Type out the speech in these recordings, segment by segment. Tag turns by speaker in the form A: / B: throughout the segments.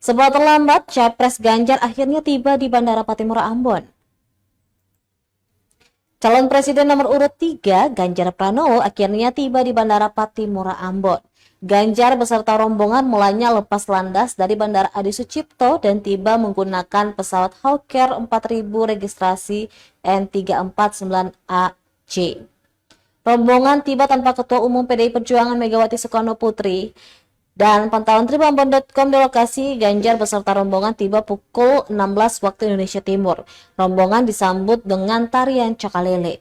A: Setelah terlambat, Capres Ganjar akhirnya tiba di Bandara Patimura Ambon. Calon Presiden nomor urut 3, Ganjar Pranowo, akhirnya tiba di Bandara Patimura Ambon. Ganjar beserta rombongan mulanya lepas landas dari Bandara Adi Sucipto dan tiba menggunakan pesawat Hawker 4000 registrasi N349AC. Rombongan tiba tanpa Ketua Umum PDI Perjuangan Megawati Soekarno Putri. Dan pantauan tribunbon.com di lokasi, Ganjar beserta rombongan tiba pukul 16 waktu Indonesia Timur. Rombongan disambut dengan tarian Cakalele.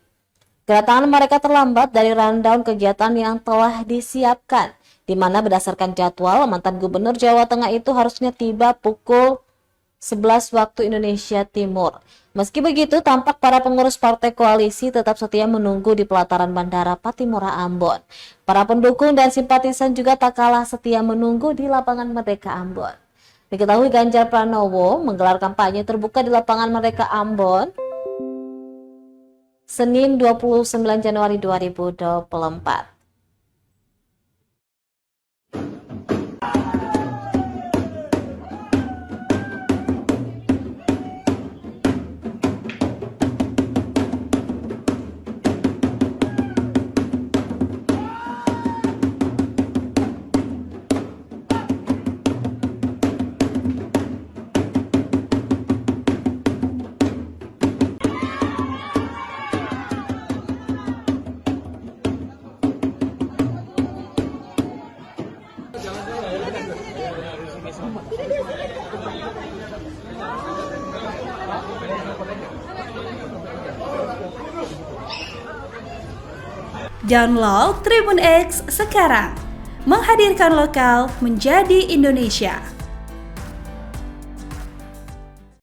A: Kedatangan mereka terlambat dari rundown kegiatan yang telah disiapkan, di mana berdasarkan jadwal, mantan Gubernur Jawa Tengah itu harusnya tiba pukul 11 waktu Indonesia Timur. Meski begitu, tampak para pengurus partai koalisi tetap setia menunggu di pelataran Bandara Patimura Ambon. Para pendukung dan simpatisan juga tak kalah setia menunggu di lapangan Merdeka Ambon. Diketahui Ganjar Pranowo menggelar kampanye terbuka di lapangan Merdeka Ambon Senin 29 Januari 2024.
B: Download Tribun X sekarang, menghadirkan lokal menjadi Indonesia.